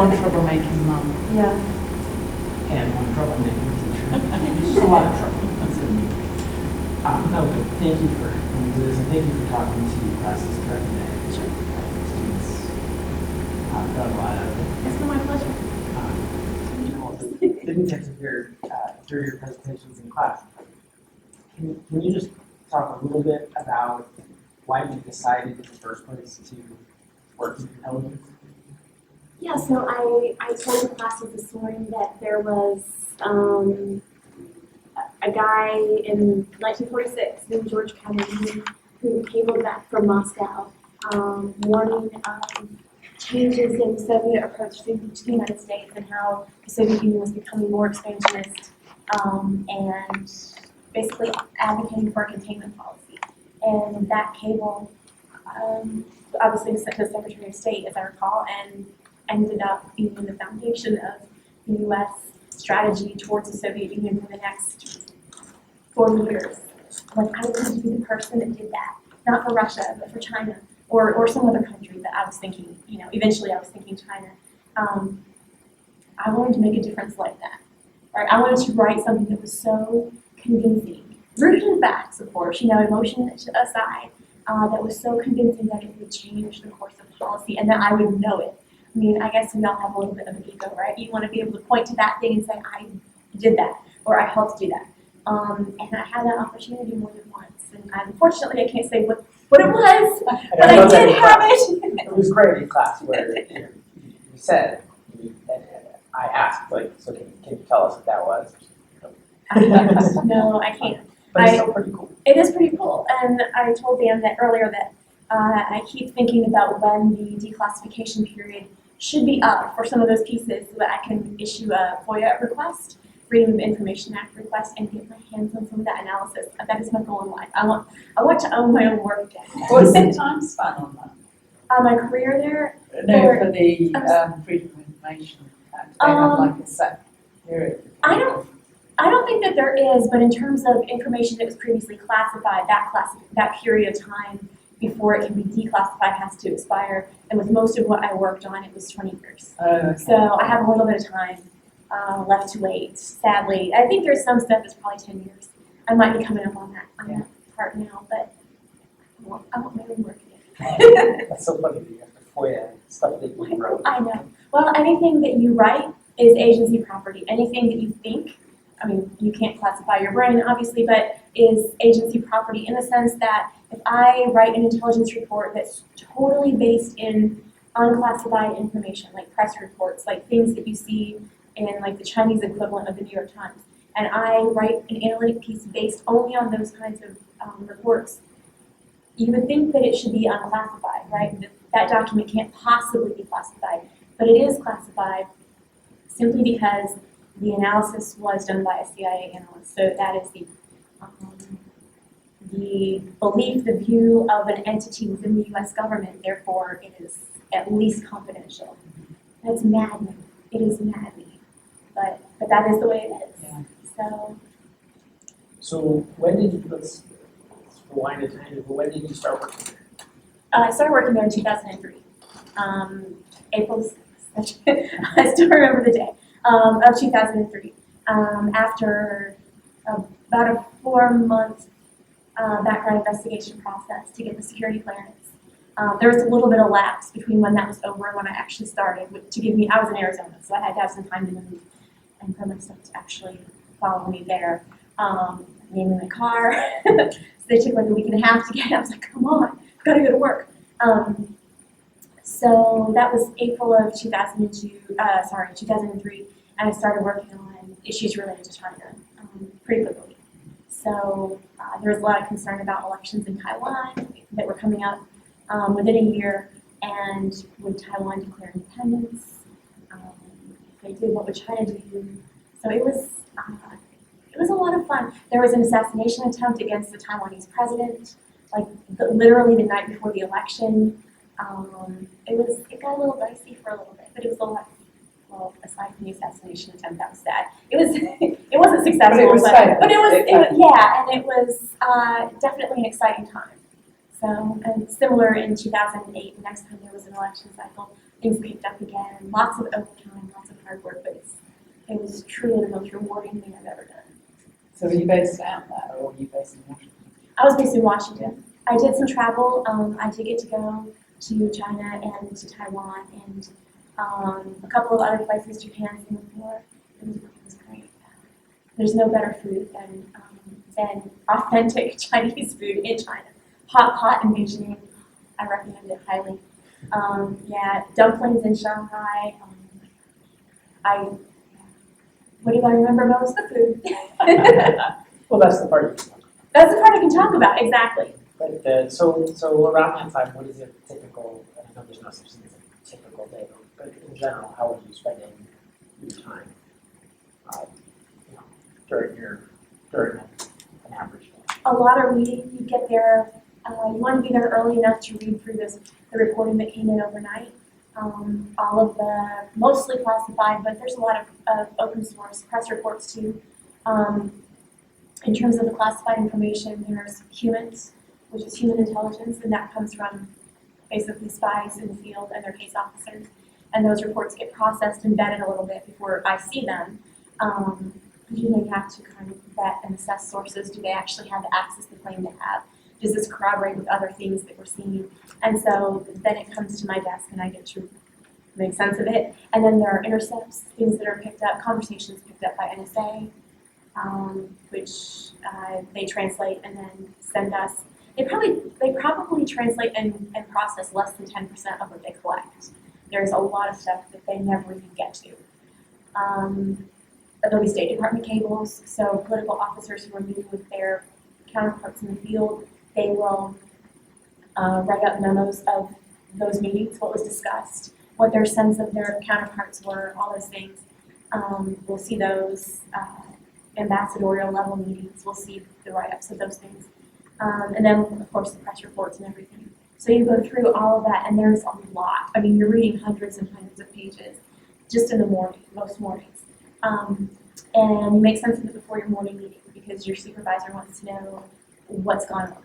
one troublemaking mom Yeah. and one troublemaking teacher. Just a lot of trouble. That's good. No, but thank you for doing this, and thank you for talking to classes throughout the day. Sure. Students got a lot out of it. It's been my pleasure. Didn't get to hear your presentations in class. Can you just talk a little bit about why you decided in the first place to work in intelligence? Yeah, so I told the classes this morning that there was a guy in 1946 named George Kennedy who cabled back from Moscow, warning changes in the Soviet approach to the United States and how the Soviet Union was becoming more expansionist, and basically advocating for a containment policy. And that cable obviously was sent to the Secretary of State, as I recall, and ended up being the foundation of the U.S. strategy towards the Soviet Union for the next 40 years. Like, I wanted to be the person that did that, not for Russia, but for China, or some other country that I was thinking, eventually I was thinking China. I wanted to make a difference like that, right? I wanted to write something that was so convincing, rooted in facts, of course, emotion aside, that was so convincing that it would change the course of policy and that I would know it. I mean, I guess we all have a little bit of an ego, right? You want to be able to point to that thing and say, I did that, or I helped do that. And I had that opportunity more than once. And unfortunately, I can't say what it was, but I did have it. It was great in class where you said, and I asked, so can you tell us what that was? No, I can't. But it's still pretty cool. It is pretty cool. And I told Dan that earlier that I keep thinking about when the declassification period should be up for some of those pieces so that I can issue a FOIA request, Freedom of Information Act request, and get my hands on some of that analysis. That is my goal in life. I want to own my own work again. What's the time span on that? My career there? No, for the Freedom of Information Act, they have like a set period. I don't think that there is, but in terms of information that was previously classified, that period of time before it can be declassified has to expire. And with most of what I worked on, it was 20 years. Oh, okay. So I have a little bit of time left to wait, sadly. I think there's some stuff that's probably 10 years. I might be coming up on that part now, but I want my own work again. That's so funny that you have to FOIA stuff that you wrote. I know. Well, anything that you write is agency property. Anything that you think, I mean, you can't classify your brain, obviously, but is agency property in the sense that if I write an intelligence report that's totally based in unclassified information, like press reports, like things that you see in like the Chinese equivalent of the New York Times, and I write an analytic piece based only on those kinds of reports, you would think that it should be unclassified, right? That document can't possibly be classified, but it is classified simply because the analysis was done by a CIA analyst. So that is the belief, the view of an entity within the U.S. government. Therefore, it is at least confidential. That's maddening. It is maddening, but that is the way it is. Yeah. So when did you, let's rewind it to but when did you start working there? I started working there in 2003, April 6th. I still remember the day. Of 2003, after about a 4-month background investigation process to get the security clearance. There was a little bit of lapse between when that was over and when I actually started. I was in Arizona, so I had to have some time to move and for my stuff to actually follow me there. Naming my car, so they took like a week and a half to get it. I was like, come on, I've got to go to work. So that was April of 2003, and I started working on issues related to China pretty quickly. So there was a lot of concern about elections in Taiwan that were coming up within a year, and would Taiwan declare independence? If they did, what would China do? So it was a lot of fun. There was an assassination attempt against the Taiwanese president, literally the night before the election. It got a little dicey for a little bit, but it was a lot. Well, aside from the assassination attempt, that was sad. It wasn't successful, but it was definitely an exciting time. So, and similar in 2008, the next time there was an election cycle, things picked up again, lots of overtime, lots of hard work, but it was truly the most rewarding thing I've ever done. So were you based out there or were you based in Washington? I was based in Washington. I did some travel. I did get to go to China and to Taiwan and a couple of other places, Japan, Singapore. It was great. There's no better food than authentic Chinese food in China. Hot and Beijing. I recommend it highly. Yeah, dumplings in Shanghai. What do I remember most? The food. Well, that's the part you can talk about. That's the part I can talk about, exactly. But so around that time, what is a typical? I know there's no such thing as a typical day, but in general, how would you spend your time? You know, during an average day. A lot of reading. You get there. You want to be there early enough to read through the reporting that came in overnight. All of the mostly classified, but there's a lot of open source press reports too. In terms of the classified information, there's humans, which is human intelligence, and that comes from basically spies in the field and their case officers. And those reports get processed and vetted a little bit before I see them. You may have to kind of vet and assess sources. Do they actually have the access they claim to have? Does this corroborate with other things that we're seeing? And so then it comes to my desk and I get to make sense of it. And then there are intercepts, things that are picked up, conversations picked up by NSA, which they translate and then send us. They probably translate and process less than 10% of what they collect. There's a lot of stuff that they never even get to. There'll be State Department cables, so political officers who are meeting with their counterparts in the field, they will write up memos of those meetings, what was discussed, what their sense of their counterparts were, all those things. We'll see those ambassadorial level meetings, we'll see the write-ups of those things. And then, of course, the press reports and everything. So you go through all of that, and there's a lot. I mean, you're reading hundreds and hundreds of pages just in the morning, most mornings. And you make sense of it before your morning meeting because your supervisor wants to know what's going on.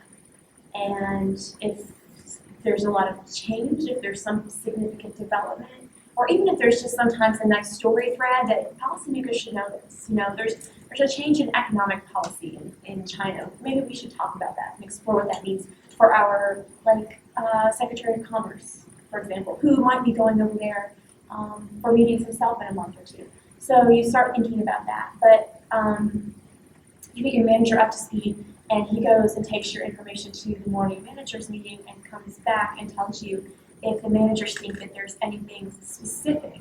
And if there's a lot of change, if there's some significant development, or even if there's just sometimes a nice story thread that policymakers should know this. You know, there's a change in economic policy in China. Maybe we should talk about that and explore what that means for our Secretary of Commerce, for example, who might be going over there for meetings himself in a month or two. So you start thinking about that. But you get your manager up to speed, and he goes and takes your information to the morning managers meeting and comes back and tells you if the managers think that there's anything specific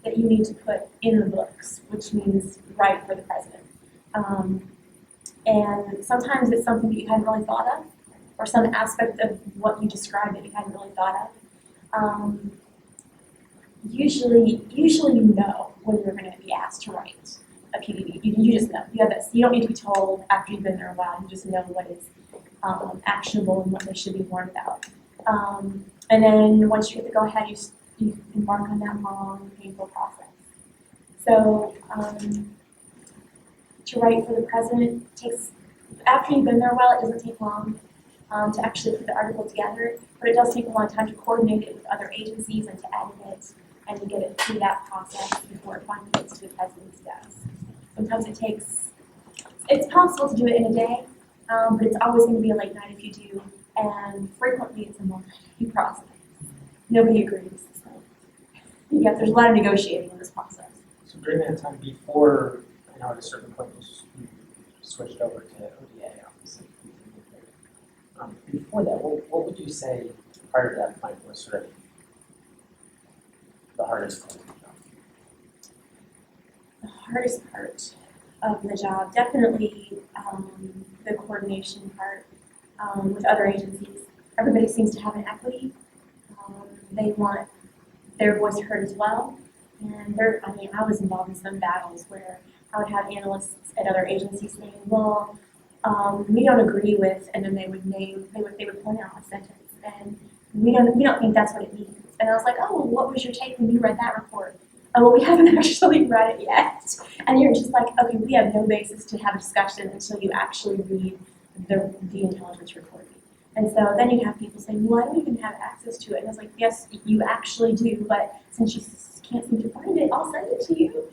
that you need to put in the books, which means write for the president. And sometimes it's something that you hadn't really thought of, or some aspect of what you described that you hadn't really thought of. Usually you know when you're going to be asked to write a PDB. You just know. You have this. You don't need to be told after you've been there a while. You just know what is actionable and what they should be warned about. And then once you get the go-ahead, you embark on that long, painful process. So to write for the president takes, after you've been there a while, it doesn't take long to actually put the article together, but it does take a long time to coordinate it with other agencies and to edit it and to get it through that process before it finally gets to the president's desk. Sometimes it's possible to do it in a day, but it's always going to be a late night if you do, and frequently it's a multi-day process. Nobody agrees, so there's a lot of negotiating in this process. So during that time before, I know at a certain point you switched over to ODA, obviously. Before that, what would you say prior to that point was sort of the hardest part of the job? The hardest part of the job, definitely the coordination part with other agencies. Everybody seems to have an equity. They want their voice heard as well. And I was involved in some battles where I would have analysts at other agencies saying, well, we don't agree with, and then they would point out a sentence, and we don't think that's what it means. And I was like, oh, well, what was your take when you read that report? Oh, well, we haven't actually read it yet. And you're just like, okay, we have no basis to have a discussion until you actually read the intelligence reporting. And so then you have people saying, well, I don't even have access to it. And it's like, yes, you actually do, but since you can't seem to find it, I'll send it to you.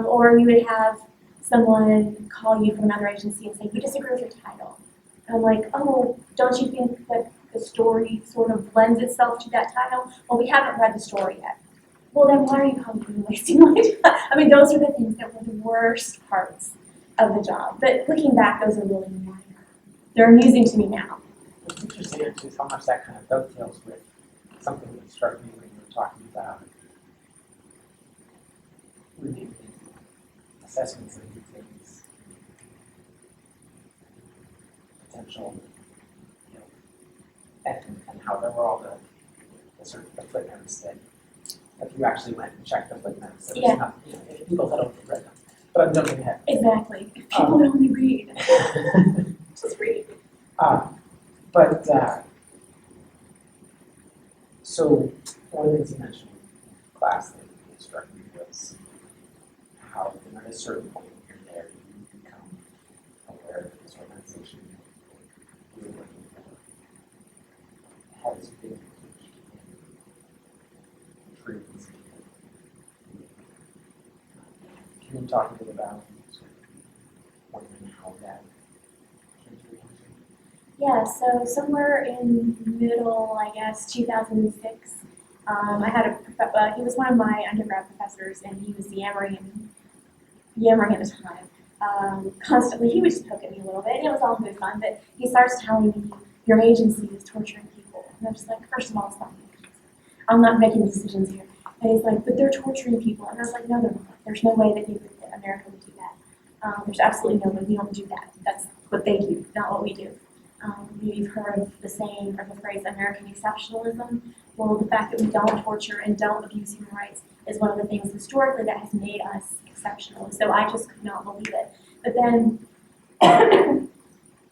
Or you would have someone call you from another agency and say, you disagree with your title. And I'm like, oh, don't you think that the story sort of lends itself to that title? Well, we haven't read the story yet. Well, then why are you calling me and wasting my time? I mean, those are the things that were the worst parts of the job. But looking back, those are really minor. They're amusing to me now. What's interesting actually is how much that kind of dovetails with something that struck me when you were talking about reviewing assessments of these things, potential, you know, and how there were all the sort of the footnotes that if you actually went and checked the footnotes, there was not, you know, if people had only read them. But I'm jumping ahead. Exactly. If people would only read. Just read. So one of the things you mentioned in class that struck me was how, you know, at a certain point when you're there, you become aware that this organization you're working for has been engaged in trees. Can you talk a bit about sort of when and how that came to your attention? Yeah, so somewhere in middle, I guess, 2006, I had he was one of my undergrad professors, and he was yammering at the time. Constantly, he would just poke at me a little bit, and it was all good fun, but he starts telling me, your agency is torturing people. And I'm just like, first of all, it's not my agency. I'm not making decisions here. And he's like, but they're torturing people. And I was like, no, they're not. There's no way that America would do that. There's absolutely no way. We don't do that. That's what they do, not what we do. You've heard of the saying or the phrase American exceptionalism. Well, the fact that we don't torture and don't abuse human rights is one of the things historically that has made us exceptional. So I just could not believe it. But then,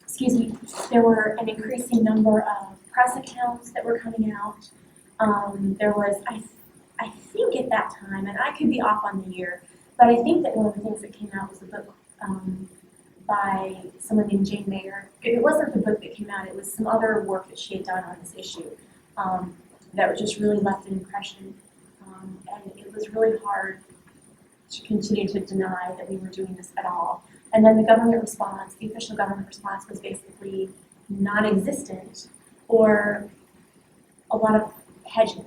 excuse me, there were an increasing number of press accounts that were coming out. There was, I think at that time, and I could be off on the year, but I think that one of the things that came out was a book by someone named Jane Mayer. If it wasn't the book that came out, it was some other work that she had done on this issue that just really left an impression. And it was really hard to continue to deny that we were doing this at all. And then the government response, the official government response was basically non-existent or a lot of hedging,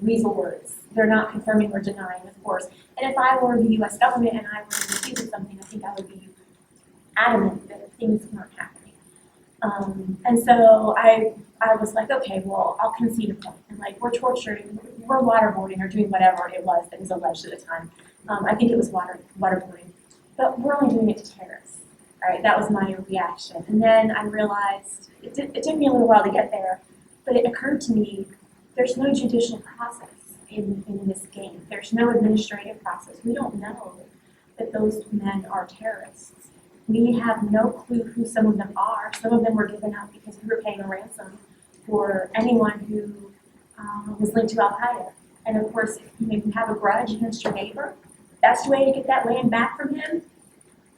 weasel words. They're not confirming or denying, of course. And if I were the US government and I were accused of something, I think I would be adamant that things weren't happening. And so I was like, okay, well, I'll concede a point. And like, we're torturing, we're waterboarding or doing whatever it was that was alleged at the time. I think it was waterboarding. But we're only doing it to terrorists. All right, that was my reaction. And then I realized, it took me a little while to get there, but it occurred to me, there's no judicial process in this game. There's no administrative process. We don't know that those men are terrorists. We have no clue who some of them are. Some of them were given out because we were paying a ransom for anyone who was linked to Al-Qaeda. And of course, if you have a grudge against your neighbor, that's the way to get that land back from him.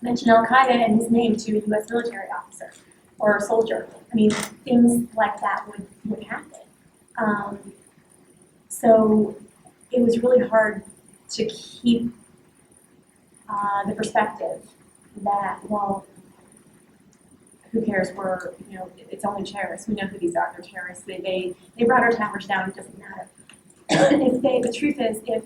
Mention Al-Qaeda and his name to a U.S. military officer or a soldier. I mean, things like that would happen. So it was really hard to keep the perspective that, well, who cares? It's only terrorists. We know who these are. They're terrorists. They brought our towers down. It doesn't matter. The truth is, if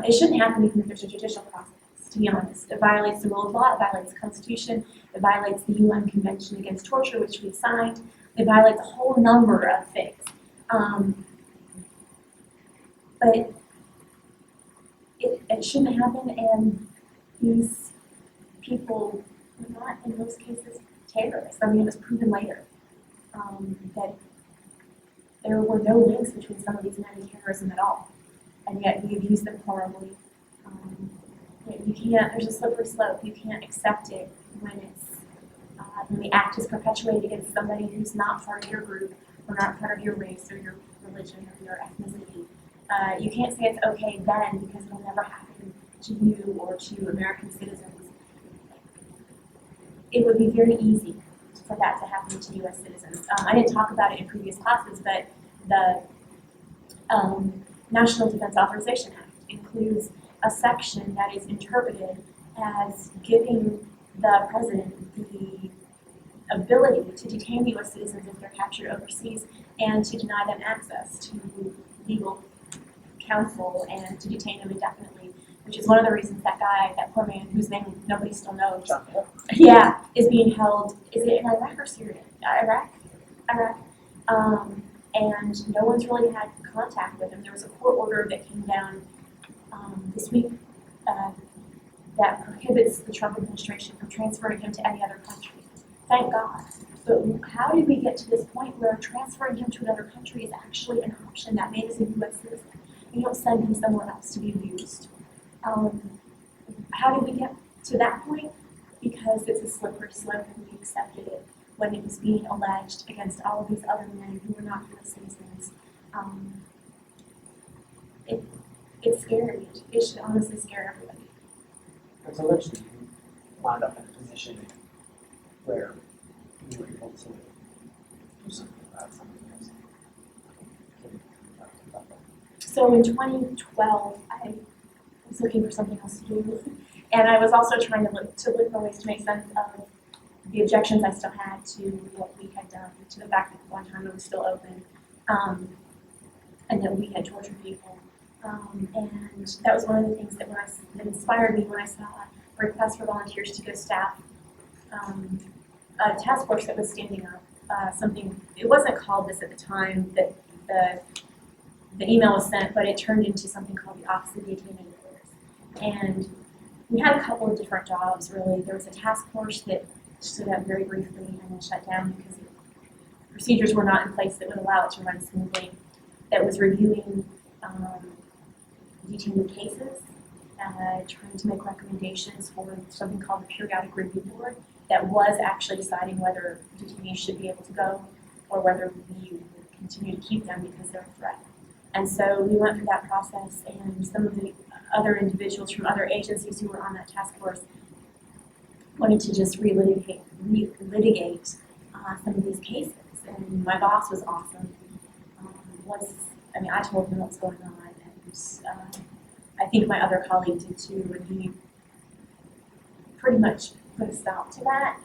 it shouldn't happen even if there's a judicial process. To be honest, it violates the rule of law. It violates the Constitution. It violates the UN Convention Against Torture, which we signed. It violates a whole number of things. But it shouldn't happen, and these people were not, in most cases, terrorists. I mean, it was proven later that there were no links between some of these men and terrorism at all, and yet we abuse them horribly. You can't. There's a slippery slope. You can't accept it when the act is perpetuated against somebody who's not part of your group, or not part of your race, or your religion, or your ethnicity. You can't say it's okay then because it'll never happen to you or to American citizens. It would be very easy for that to happen to U.S. citizens. I didn't talk about it in previous classes, but the National Defense Authorization Act includes a section that is interpreted as giving the president the ability to detain U.S. citizens if they're captured overseas and to deny them access to legal counsel and to detain them indefinitely, which is one of the reasons that guy, that poor man whose name nobody still knows, yeah, is being held, is it in Iraq or Syria? Iraq. And no one's really had contact with him. There was a court order that came down this week that prohibits the Trump administration from transferring him to any other country. Thank God. But how did we get to this point where transferring him to another country is actually an option that makes him U.S. citizen? You don't send him somewhere else to be abused. How did we get to that point? Because it's a slippery slope and we accepted it when it was being alleged against all of these other men who were not U.S. citizens. It's scary. It should honestly scare everybody. And so eventually you wound up in a position where you were able to do something about something else. Can you talk about that? So in 2012, I was looking for something else to do, and I was also trying to look for ways to make sense of the objections I still had to what we had done, to the fact that Guantanamo was still open, and that we had tortured people. And that was one of the things that inspired me when I saw a request for volunteers to go staff a task force that was standing up. Something, it wasn't called this at the time that the email was sent, but it turned into something called the Office of Detainee Affairs. And we had a couple of different jobs, really. There was a task force that stood up very briefly and then shut down because procedures were not in place that would allow it to run smoothly, that was reviewing detainee cases, trying to make recommendations for something called the Periodic Review Board that was actually deciding whether detainees should be able to go or whether we would continue to keep them because they're a threat. And so we went through that process, and some of the other individuals from other agencies who were on that task force wanted to just relitigate some of these cases. And my boss was awesome. I told him what's going on, and I think my other colleague did too, and he pretty much put a stop to that.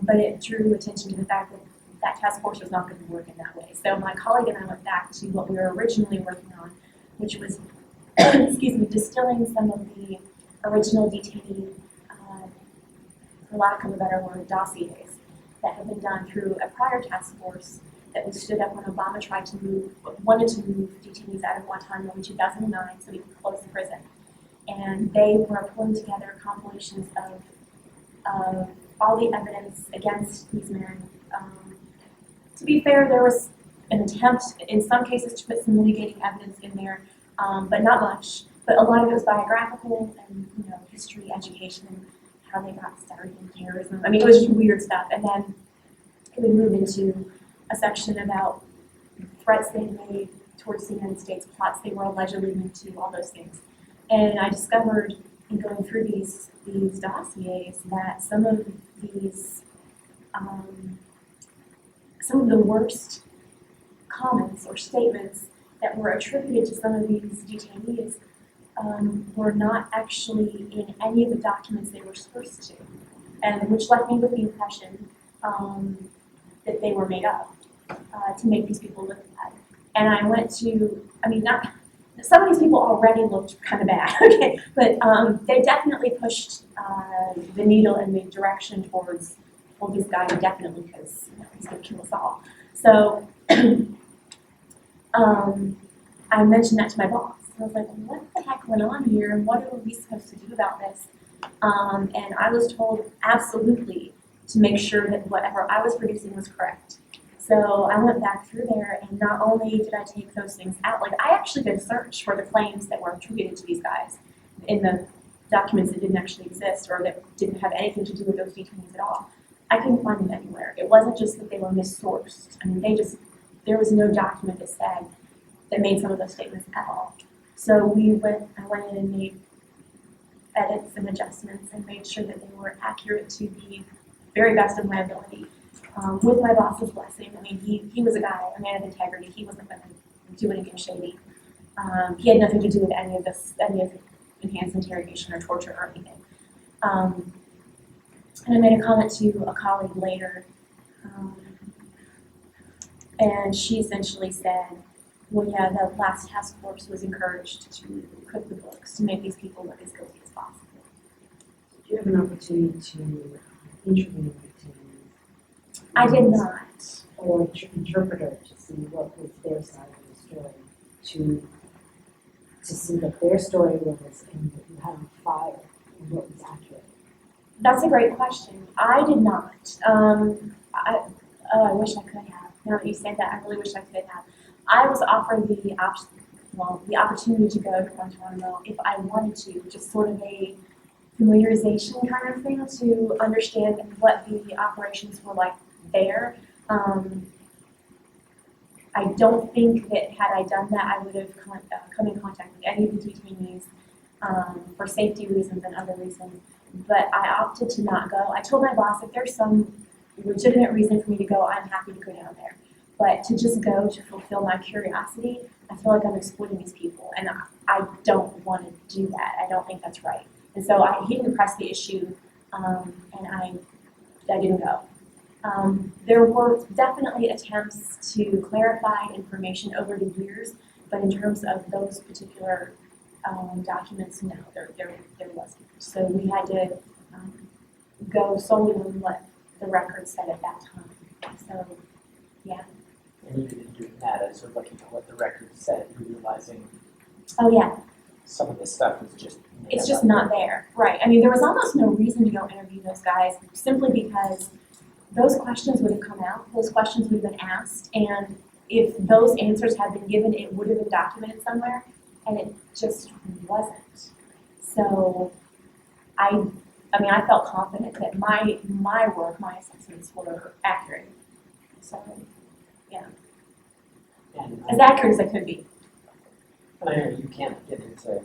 But it drew attention to the fact that that task force was not going to be working that way. So my colleague and I went back to what we were originally working on, which was, distilling some of the original detainee, for lack of a better word, dossiers that had been done through a prior task force that was stood up when Obama wanted to move detainees out of Guantanamo in 2009 so he could close the prison. And they were pulling together compilations of all the evidence against these men. To be fair, there was an attempt in some cases to put some mitigating evidence in there, but not much. But a lot of it was biographical and history, education, how they got started in terrorism. I mean, it was just weird stuff. And then it would move into a section about threats they made towards the United States, plots they were allegedly linked to, all those things. And I discovered in going through these dossiers that some of these, some of the worst comments or statements that were attributed to some of these detainees were not actually in any of the documents they were supposed to, and which left me with the impression that they were made up to make these people look bad. And I went to, some of these people already looked kind of bad, okay, but they definitely pushed the needle in the direction towards, well, this guy definitely, because he's going to kill us all. So I mentioned that to my boss. I was like, what the heck went on here, and what are we supposed to do about this? And I was told absolutely to make sure that whatever I was producing was correct. So I went back through there, and not only did I take those things out, I actually did a search for the claims that were attributed to these guys in the documents that didn't actually exist or that didn't have anything to do with those detainees at all. I couldn't find them anywhere. It wasn't just that they were missourced. There was no document that made some of those statements at all. So I went in and made edits and adjustments and made sure that they were accurate to the very best of my ability. with my boss's blessing. I mean, he was a guy, a man of integrity. He wasn't going to do anything shady. He had nothing to do with any of enhanced interrogation or torture or anything. And I made a comment to a colleague later, and she essentially said, well, yeah, the last task force was encouraged to cook the books, to make these people look as guilty as possible. Do you have an opportunity to interview the I did not. or interpreter to see what was their side of the story, to see that their story was and that you had on file and what was accurate? That's a great question. I did not. I wish I could have. Now that you say that, I really wish I could have. I was offered the opportunity to go to Guantanamo if I wanted to, just sort of a familiarization kind of thing to understand what the operations were like there. I don't think that had I done that, I would have come in contact with any of the detainees for safety reasons and other reasons. But I opted to not go. I told my boss if there's some legitimate reason for me to go, I'm happy to go down there. But to just go to fulfill my curiosity, I feel like I'm exploiting these people, and I don't want to do that. I don't think that's right. And so he didn't press the issue, and I didn't go. There were definitely attempts to clarify information over the years, but in terms of those particular documents, no, there wasn't. So we had to go solely on what the record said at that time. So, yeah. And even in doing that, as sort of looking at what the record said, realizing Oh, yeah. some of this stuff is just made It's up just out not there. Right. I mean, there was almost no reason to go interview those guys simply because those questions would have come out, those questions would have been asked, and if those answers had been given, it would have been documented somewhere, and it just wasn't. So I mean, I felt confident that my work, my assessments were accurate. So, And as accurate as I could be. And I know you can't get into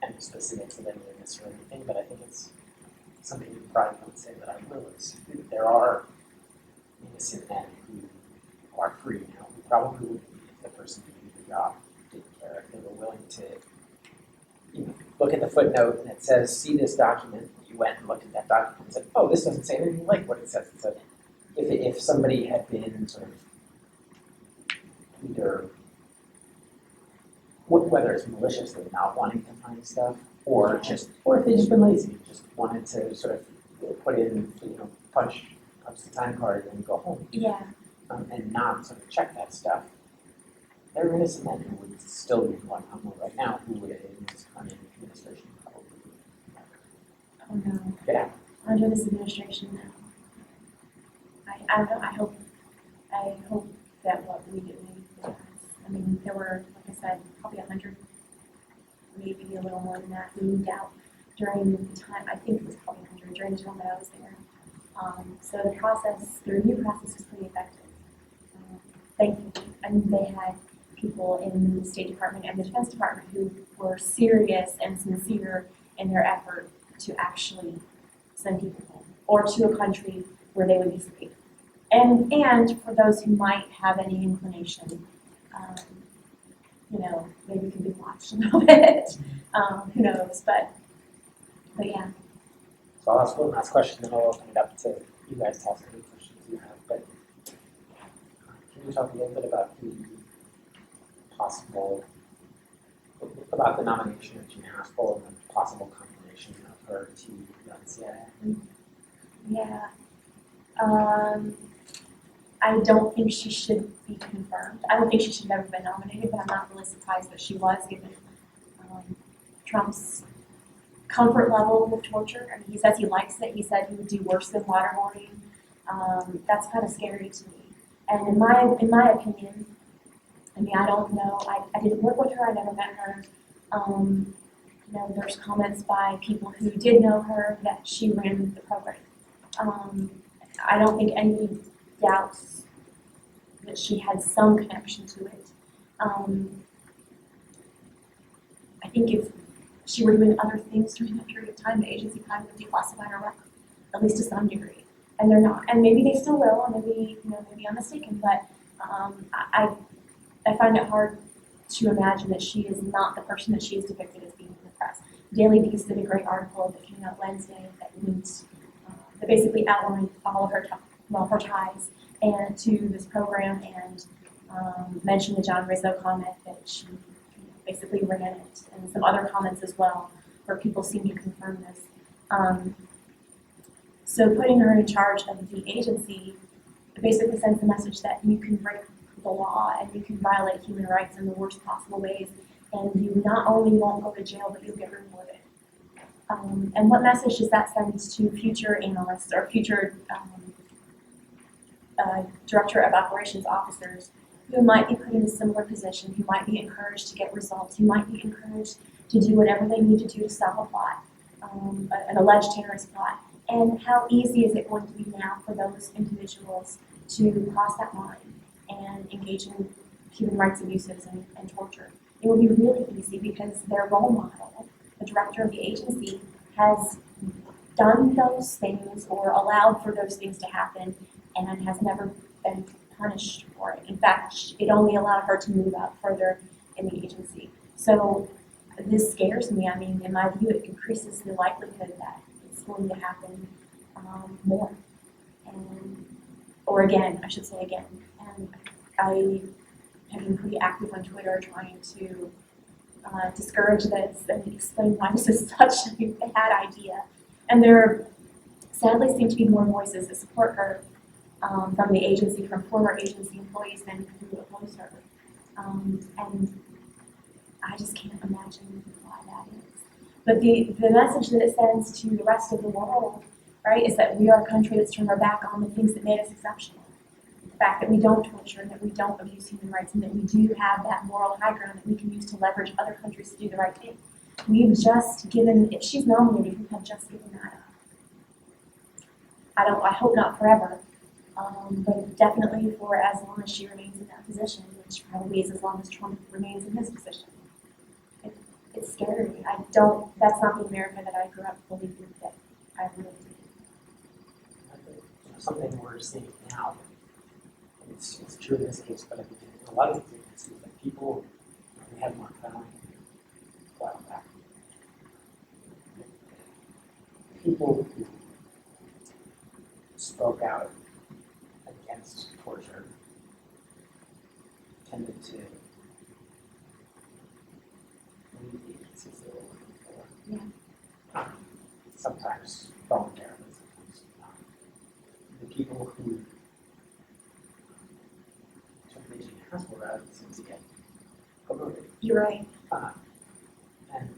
any specifics of any of this or anything, but I think it's something you probably don't say that I will is there are innocent men who are free now, who probably wouldn't be if the person who did the job didn't care, if they were willing to, look at the footnote and it says, see this document. You went and looked at that document and said, oh, this doesn't say anything like what it says. It said, if somebody had been sort of either whether it's maliciously not wanting to find stuff, or if they just been lazy, just wanted to sort of put in, punch the time card and go home, Yeah. and not sort of check that stuff. There are innocent men who would still be in Guantanamo right now who would, in this current administration, probably. Oh no. Yeah. Under this administration, no. I don't know. I hope that what we did maybe was. I mean, there were, like I said, probably 100, maybe a little more than that, who moved out during the time. I think it was probably 100 during the time that I was there. So the review process was pretty effective. Thankfully, and they had people in the State Department and the Defense Department who were serious and sincere in their effort to actually send people home or to a country where they would be safe. And for those who might have any inclination, maybe could be watched a little bit. Who knows? But yeah. So I'll ask one last question, then I'll open it up to you guys to ask any questions you have. But can you talk a little bit about about the nomination of Gina Haspel and the possible confirmation of her to run CIA? Yeah. I don't think she should be confirmed. I don't think she should have ever been nominated, but I'm not really surprised that she was, given Trump's comfort level with torture. I mean, he says he likes it. He said he would do worse than waterboarding. That's kind of scary to me. And in my opinion, I mean, I don't know. I didn't work with her. I never met her. There's comments by people who did know her that she ran the program. I don't think any doubts that she had some connection to it. I think if she were doing other things during that period of time, the agency probably would declassify her record, at least to some degree. and they're not. And maybe they still will, and maybe I'm mistaken, but I find it hard to imagine that she is not the person that she is depicted as being in the press. Daily Beast did a great article that came out Wednesday that basically outlined all of her ties and to this program, and mentioned the John Rizzo comment that she basically ran it, and some other comments as well, where people seem to confirm this. So putting her in charge of the agency basically sends the message that you can break the law and you can violate human rights in the worst possible ways, and you not only won't go to jail, but you'll get rewarded. And what message does that send to future analysts or future director of operations officers who might be put in a similar position, who might be encouraged to get results, who might be encouraged to do whatever they need to do to solve a plot, an alleged terrorist plot? And how easy is it going to be now for those individuals to cross that line and engage in human rights abuses and torture? It will be really easy because their role model, the director of the agency, has done those things or allowed for those things to happen and has never been punished for it. In fact, it only allowed her to move up further in the agency. So this scares me. I mean, in my view, it increases the likelihood that it's going to happen more. Or again, I should say again. And I have been pretty active on Twitter trying to discourage this and explain why this is such a bad idea. And there sadly seem to be more voices that support her from the agency, from former agency employees than who oppose her. And I just can't imagine why that is. But the message that it sends to the rest of the world, right, is that we are a country that's turned our back on the things that made us exceptional. The fact that we don't torture, that we don't abuse human rights, and that we do have that moral high ground that we can use to leverage other countries to do the right thing. We've just given, if she's nominated, we have just given that up. I hope not forever, but definitely for as long as she remains in that position, which probably is as long as Trump remains in his position. It's scary. That's not the America that I grew up believing that I lived in. I think something we're seeing now, it's true in this case, but I think in a lot of these agencies, like people, we had Mark Fallon a while back. People who spoke out against torture tended to leave the agencies they were working for. Yeah. Sometimes voluntarily, sometimes not. The people who took the agency hospital route seem to get promoted. You're right. And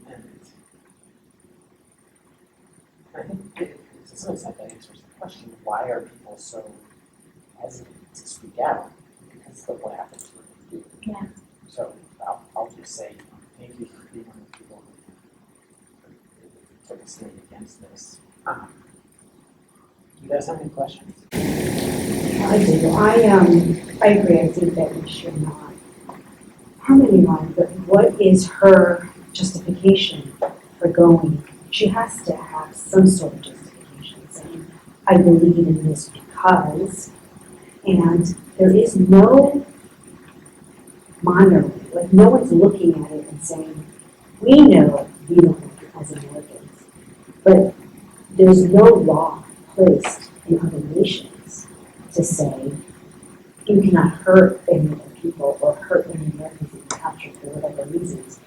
I think to some extent that answers the question, why are people so hesitant to speak out? Because of what happens when they do. Yeah. So I'll just say, thank you for being one of the people who took a stand against this. Do you guys have any questions? I do. I agree. I think that we should not harm anyone, but what is her justification for going? She has to have some sort of justification, saying, I believe in this because, and there is no monitoring, like no one's looking at it and saying, we know we don't like it as Americans, but there's no law placed in other nations to say you cannot hurt any other people or hurt any Americans that you capture for whatever reasons.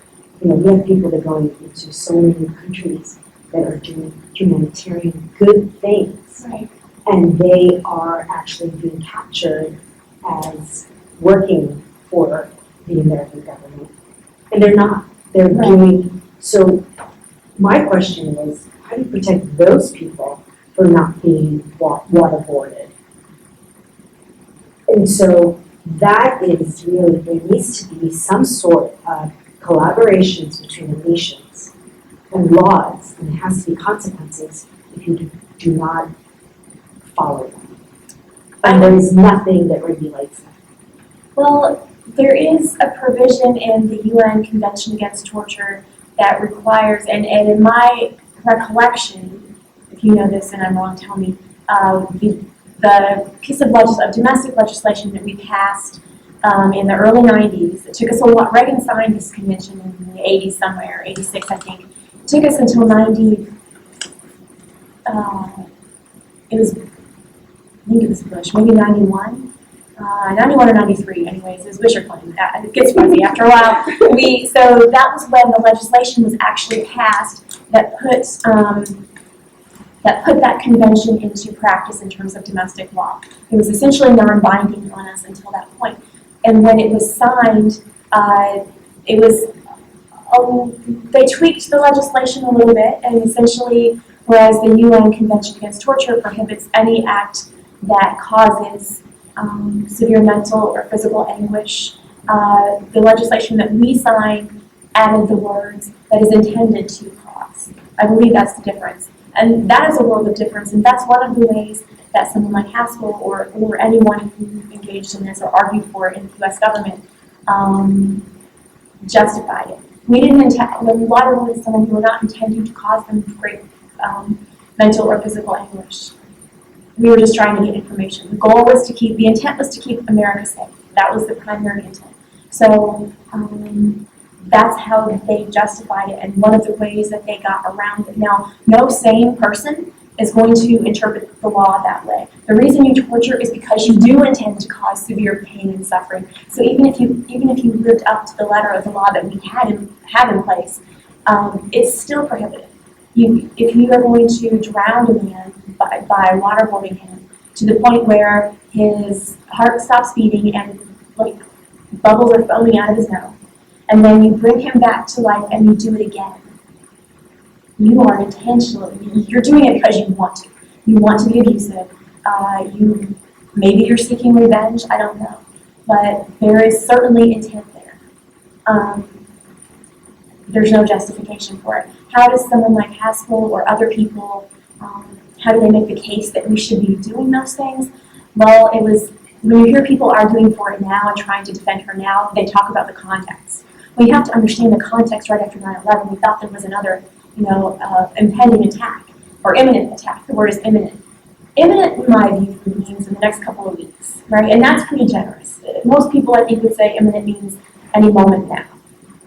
You know, we have people that are going into so many countries that are doing humanitarian good things. Right. And they are actually being captured as working for the American government. And they're not. They're doing, so my question is, how do you protect those people from not being waterboarded? And so that is really, there needs to be some sort of collaborations between the nations and laws, and it has to be consequences if you do not follow them. And there is nothing that regulates them. Well, there is a provision in the UN Convention Against Torture that requires, and in my recollection, if you know this and I'm wrong, tell me, the piece of domestic legislation that we passed in the early 90s. It took us a lot. Reagan signed this convention in the 80s somewhere, 86 I think. It took us until 90. It was, I think it was Bush, maybe 91. 91 or 93, anyways, it was Bush or Clinton. It gets fuzzy after a while. So that was when the legislation was actually passed that put that convention into practice in terms of domestic law. It was essentially non-binding on us until that point. And when it was signed, it was they tweaked the legislation a little bit, and essentially, whereas the UN Convention Against Torture prohibits any act that causes severe mental or physical anguish, the legislation that we signed added the words that is intended to cause. I believe that's the difference. And that is a world of difference, and that's one of the ways that someone like Haskell or anyone who engaged in this or argued for it in the U.S. government justified it. We didn't intend, when we waterboarded someone, we were not intending to cause them great mental or physical anguish. We were just trying to get information. The goal was the intent was to keep America safe. That was the primary intent. So that's how they justified it, and one of the ways that they got around it. Now, no sane person is going to interpret the law that way. The reason you torture is because you do intend to cause severe pain and suffering. So even if you lived up to the letter of the law that we have in place, it's still prohibited. If you are going to drown a man by waterboarding him to the point where his heart stops beating and like bubbles are foaming out of his mouth, and then you bring him back to life and you do it again, you are intentionally, you're doing it because you want to. You want to be abusive. Maybe you're seeking revenge, I don't know. But there is certainly intent there. There's no justification for it. How does someone like Haskell or other people, how do they make the case that we should be doing those things? Well, it was, when you hear people arguing for it now and trying to defend her now, they talk about the context. We have to understand the context right after 9/11. We thought there was another, impending attack or imminent attack. The word is imminent. Imminent, in my view, means in the next couple of weeks, right? And that's pretty generous. Most people, I think, would say imminent means any moment now.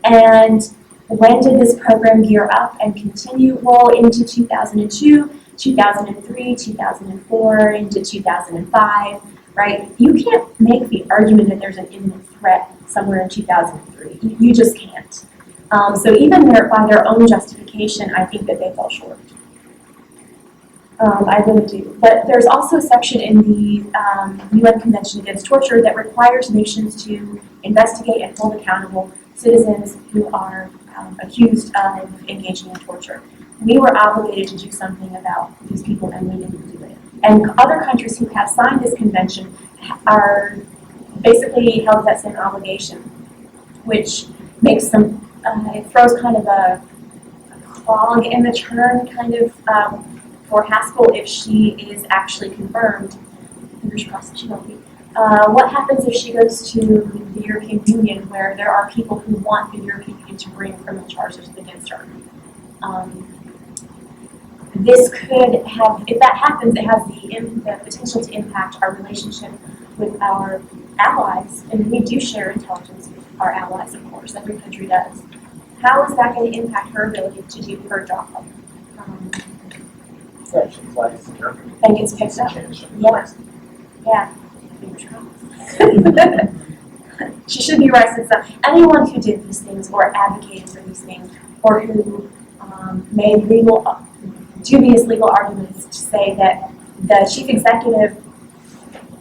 And when did this program gear up and continue? Well, into 2002, 2003, 2004, into 2005, right? You can't make the argument that there's an imminent threat somewhere in 2003. You just can't. So even by their own justification, I think that they fell short. I really do. But there's also a section in the UN Convention Against Torture that requires nations to investigate and hold accountable citizens who are accused of engaging in torture. We were obligated to do something about these people, and we didn't do it. And other countries who have signed this convention are basically held that same obligation, which makes them, it throws kind of a clog in the churn, kind of, for Haskell if she is actually confirmed. Fingers crossed that she won't be. What happens if she goes to the European Union, where there are people who want the European Union to bring criminal charges against her? This could have, if that happens, it has the potential to impact our relationship with our allies, and we do share intelligence with our allies, of course, every country does. How is that going to impact her ability to do her job? Yeah, she's licensed in Germany. And gets picked up. Yeah. She should be licensed up. Anyone who did these things or advocated for these things, or who made dubious legal arguments to say that the chief executive,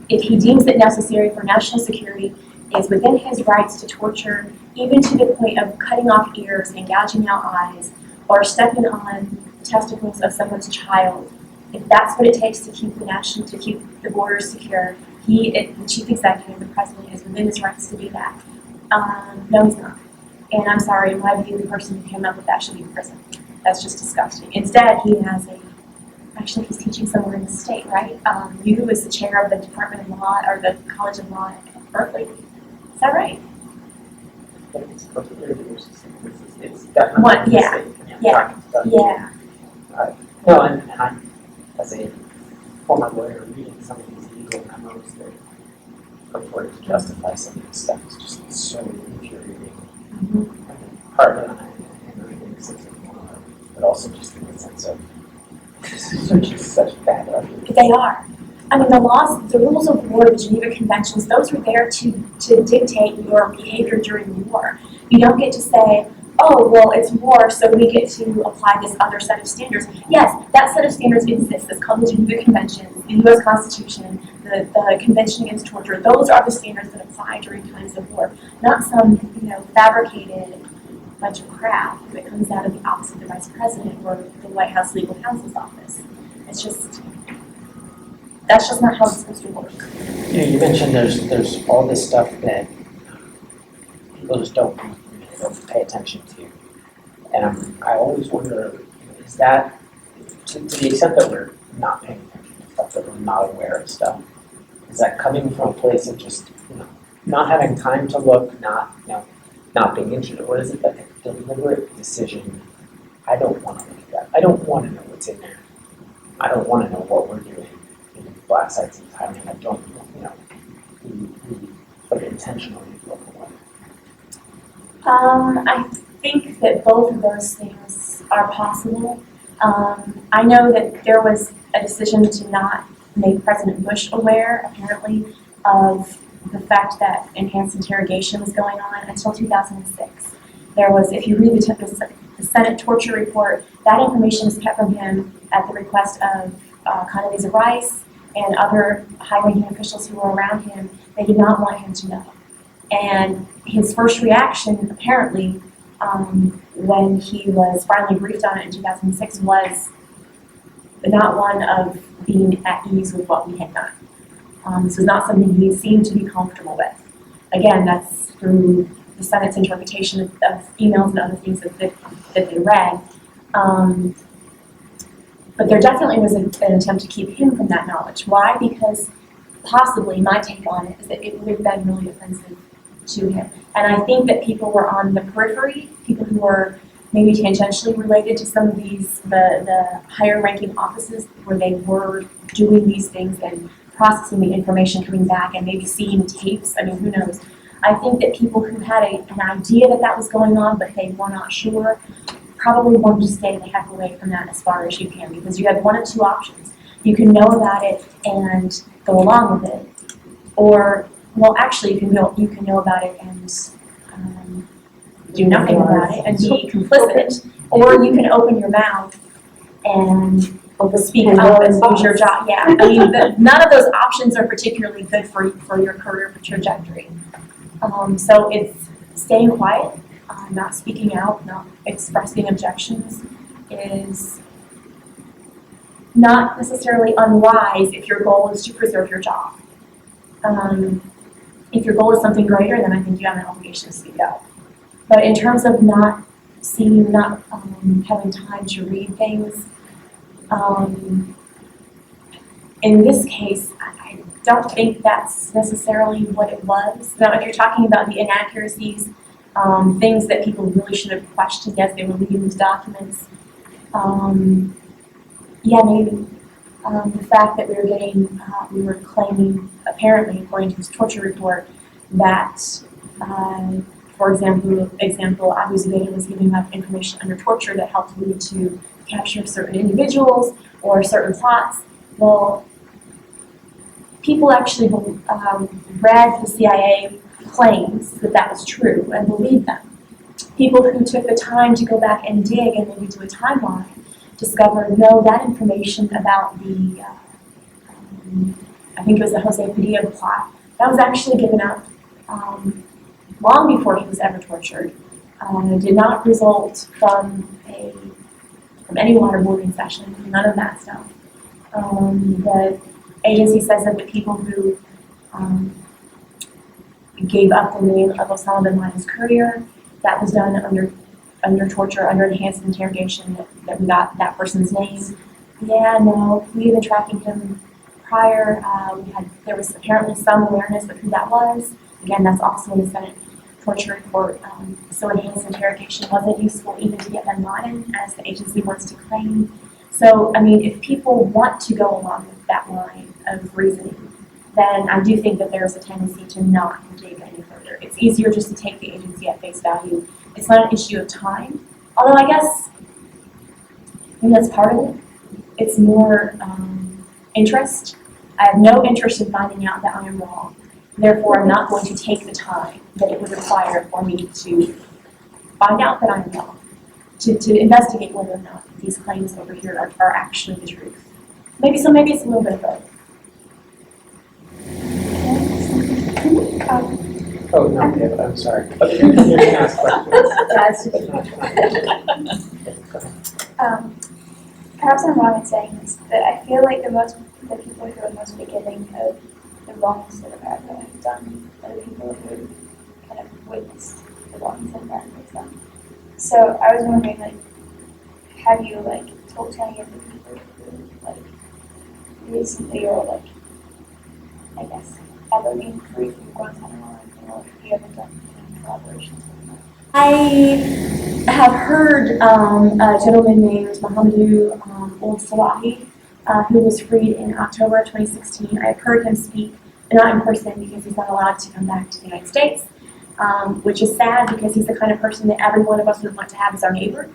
if he deems it necessary for national security, is within his rights to torture, even to the point of cutting off ears and gouging out eyes, or stepping on testicles of someone's child. If that's what it takes to keep the borders secure, the chief executive, the president, is within his rights to do that. No, he's not. And I'm sorry, in my view, the person who came up with that should be in prison. That's just disgusting. Instead, he has actually he's teaching somewhere in the state, right? You is the chair of the Department of Law, or the College of Law at Berkeley. Is that right? It's definitely What? Yeah. Yeah. No, and I say former lawyer reading some of these legal memos that purport to justify some of this stuff is just so infuriating. Partly on everything sense of honor, but also just in the sense of such bad arguments. They are. I mean, the laws, the rules of war, the Geneva Conventions, those were there to dictate your behavior during war. You don't get to say, oh, well, it's war, so we get to apply this other set of standards. Yes, that set of standards exists. It's called the Geneva Convention, the U.S. Constitution, the Convention Against Torture. Those are the standards that apply during times of war, not some, fabricated bunch of crap that comes out of the office of the Vice President or the White House Legal Counsel's office. It's just, that's just not how it's supposed to work. You mentioned there's all this stuff that people just don't pay attention to. And I always wonder, is that, to the extent that we're not paying attention to stuff, that we're not aware of stuff, is that coming from a place of just, not having time to look, not being interested, or is it like a deliberate decision? I don't want to look at that. I don't want to know what's in there. I don't want to know what we're doing in black sites and timing. I don't, we like intentionally look away. I think that both of those things are possible. I know that there was a decision to not make President Bush aware, apparently, of the fact that enhanced interrogation was going on until 2006. There was, if you read the Senate torture report, that information was kept from him at the request of Condoleezza Rice and other high-ranking officials who were around him. They did not want him to know. And his first reaction, apparently, when he was finally briefed on it in 2006, was not one of being at ease with what we had done. This was not something he seemed to be comfortable with. Again, that's through the Senate's interpretation of emails and other things that they read. But there definitely was an attempt to keep him from that knowledge. Why? Because possibly, my take on it is that it would have been really offensive to him. And I think that people were on the periphery, people who were maybe tangentially related to some of these, the higher ranking offices where they were doing these things and processing the information coming back and maybe seeing tapes. I mean, who knows? I think that people who had an idea that was going on, but they were not sure, probably wanted to stay the heck away from that as far as you can, because you have one of two options. You can know about it and go along with it, or, well, actually, you can know about it and do nothing about it and be complicit, or you can open your mouth and speak up and lose your job. Yeah, I mean, none of those options are particularly good for your career trajectory. So it's staying quiet, not speaking out, not expressing objections is not necessarily unwise if your goal is to preserve your job. If your goal is something greater, then I think you have an obligation to speak up. But in terms of not having time to read things, in this case, I don't think that's necessarily what it was. Now, if you're talking about the inaccuracies, things that people really should have questioned as they were reading these documents, yeah, maybe. The fact that we were claiming, apparently, according to this torture report, that, for example, Abu Zubaydah was giving up information under torture that helped lead to capture certain individuals or certain plots. Well, people actually read the CIA claims that was true and believed them. People who took the time to go back and dig and maybe do a timeline discovered, no, that information about the, I think it was the Jose Padilla plot, that was actually given up long before he was ever tortured. It did not result from any waterboarding session, none of that stuff. The agency says that the people who gave up the name of Osama bin Laden's courier, that was done under torture, under enhanced interrogation, that we got that person's name. Yeah, no, we had been tracking him prior. There was apparently some awareness of who that was. Again, that's also in the Senate torture report. So enhanced interrogation wasn't useful even to get bin Laden, as the agency wants to claim. So, I mean, if people want to go along with that line of reasoning, then I do think that there's a tendency to not dig any further. It's easier just to take the agency at face value. It's not an issue of time, although I guess that's part of it. It's more interest. I have no interest in finding out that I am wrong. Therefore, I'm not going to take the time that it would require for me to find out that I'm wrong, to investigate whether or not these claims over here are actually the truth. Maybe it's a little bit of both. Oh, no, David, I'm sorry. Okay, you can ask questions. Perhaps I'm wrong in saying this, but I feel like the people who are most forgiving of the wrongs that America has done are the people who kind of witnessed the wrongs that America has done. So I was wondering, like, have you talked to any of the people who recently or I guess ever been free from Guantanamo or anything, or if you haven't done any collaborations with them? I have heard a gentleman named Mohamedou Ould Salahi, who was freed in October 2016. I've heard him speak, not in person because he's not allowed to come back to the United States, which is sad because he's the kind of person that every one of us would want to have as our neighbor.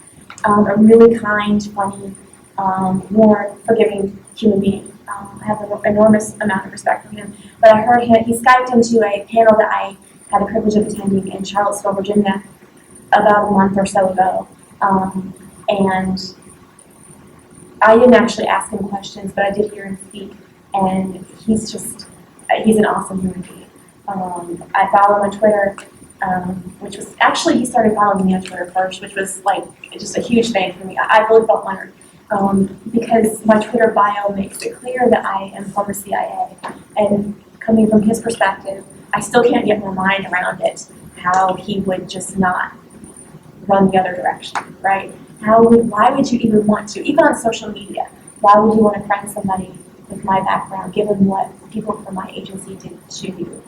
A really kind, funny, warm, forgiving human being. I have an enormous amount of respect for him. But I heard he Skyped into a panel that I had the privilege of attending in Charlottesville, Virginia, about a month or so ago. And I didn't actually ask him questions, but I did hear him speak. And he's an awesome human being. I follow him on Twitter, which was actually, he started following me on Twitter first, which was just a huge thing for me. I really felt honored. Because my Twitter bio makes it clear that I am former CIA. And coming from his perspective, I still can't get my mind around it, how he would just not run the other direction, right? Why would you even want to, even on social media, why would you want to friend somebody with my background, given what people from my agency did to you?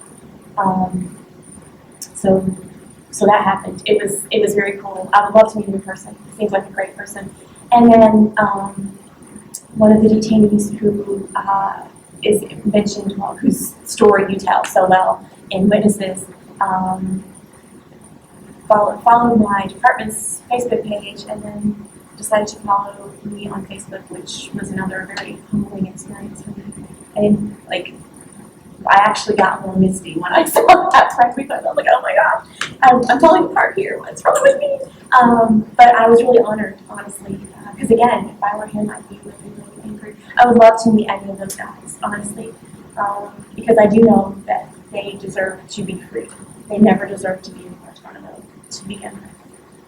So that happened. It was very cool. I would love to meet him in person. He seems like a great person. And then one of the detainees who is mentioned, well, whose story you tell so well in Witnesses, followed my department's Facebook page and then decided to follow me on Facebook, which was another very humbling experience for me. And I actually got a little misty when I saw that press release. I was like, oh my gosh, I'm falling apart here. What's wrong with me? But I was really honored, honestly, because again, if I were him, I'd be really, really angry. I would love to meet any of those guys, honestly, because I do know that they deserve to be free. They never deserved to be in Guantanamo to begin with.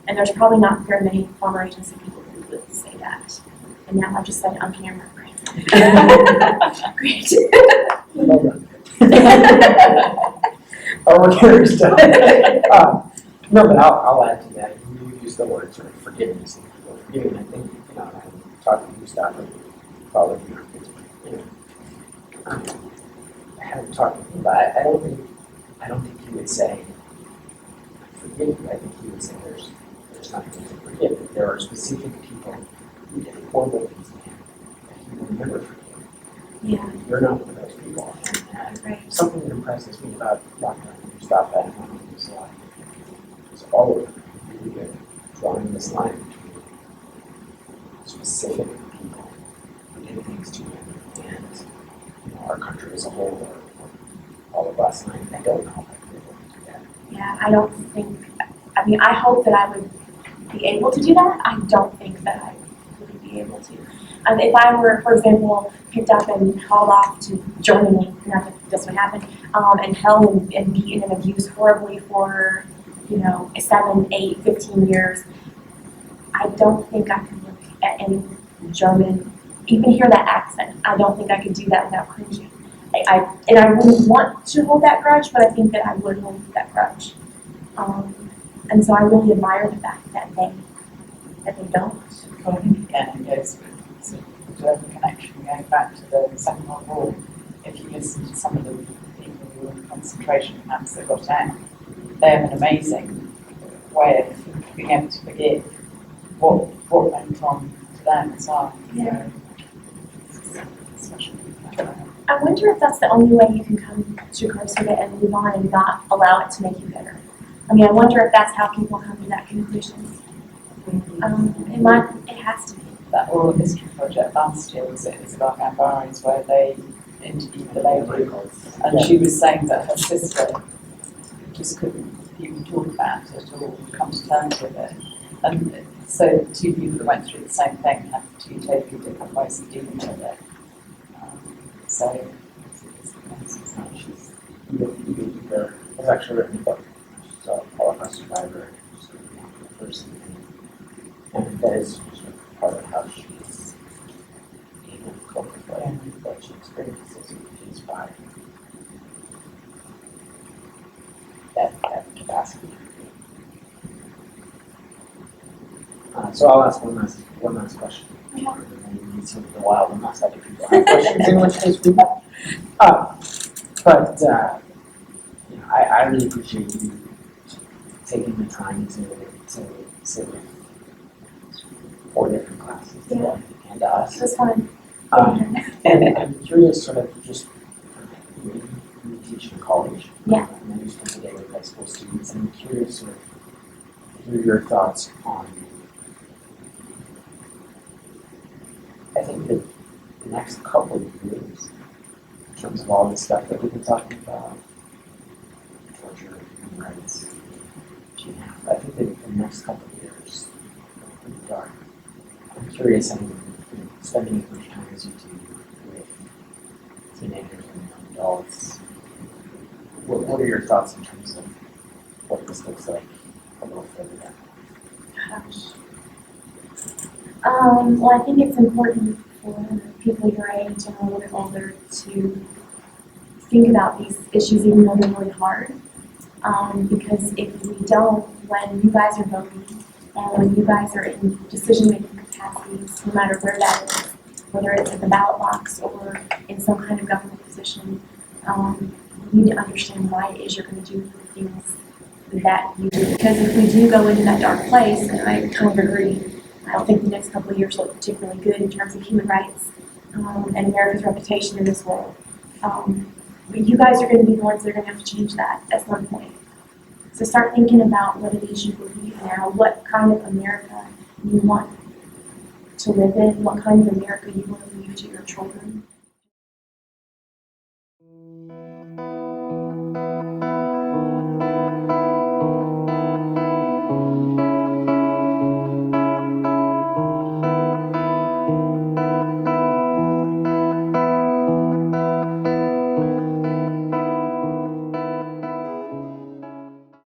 And there's probably not very many former agency people who would say that. And now I've just said it on camera. Great. Well done. Oh, we're getting stuff. No, but I'll add to that. You use the word sort of forgiveness. Forgiving, I think, I haven't talked to Mustafa, followed you on Facebook. I haven't talked to him, but I don't think he would say, forgive you. I think he would say there's nothing to forgive. There are specific people who did horrible things to him that he will never forgive. Yeah. You're not one of those people. And Right. something that impresses me about Dr. Mustafa and is all of them really good, drawing this line between specific people who did things to him and our country as a whole, or all of us. And I don't know if I could be able to do that. Yeah, I hope that I would be able to do that. I don't think that I would be able to. If I were, for example, picked up and hauled off to Germany, not that that's what happened, and held and beaten and abused horribly for, 7, 8, 15 years, I don't think I could look at any German, even hear that accent. I don't think I could do that without cringing. I wouldn't want to hold that grudge, but I think that I would hold that grudge. And so I really admire the fact that they don't. I think again it goes with the German connection going back to the Second World War. If you listen to some of the people who were in concentration camps that got out, they have an amazing way of being able to forgive what went on to them as well. Yeah. discussion. I wonder if that's the only way you can come to grips with it and move on and not allow it to make you bitter. I mean, I wonder if that's how people come to that conclusion. It has to be. That oral history project last year was about Gambaris, where they interviewed the lady, and she was saying that her sister just couldn't even talk about it or come to terms with it. And so two people that went through the same thing had two totally different ways of dealing with it. So She's either has actually written a book. She's a Holocaust survivor, she's a person, and that is sort of part of how she's able to cope with what she experiences, which is by that capacity. So I'll ask one last question. Maybe it's sort of a while unless other people have questions, in which case we will. But you know, I really appreciate you taking the time to sit with 4 different classes today and us. It was fun. And I'm curious, sort of just you teach in college. Yeah. And then you spend the day with high school students. And I'm curious, sort of, to hear your thoughts on. I think that the next couple of years, in terms of all the stuff that we've been talking about, torture, human rights, I think that the next couple of years are pretty dark. I'm curious, I mean, spending as much time as you do with teenagers and young adults, what are your thoughts in terms of what this looks like a little further down? Gosh. Well, I think it's important for people your age and a little bit older to think about these issues even though they're really hard. Because if we don't, when you guys are voting and when you guys are in decision-making capacities, no matter where that is, whether it's at the ballot box or in some kind of government position, you need to understand why it is you're going to do the things that you do. Because if we do go into that dark place, and I kind of agree, I don't think the next couple of years look particularly good in terms of human rights and America's reputation in this world. But you guys are going to be the ones that are going to have to change that at some point. So start thinking about what it is you believe now, what kind of America you want to live in, what kind of America you want to leave to your children.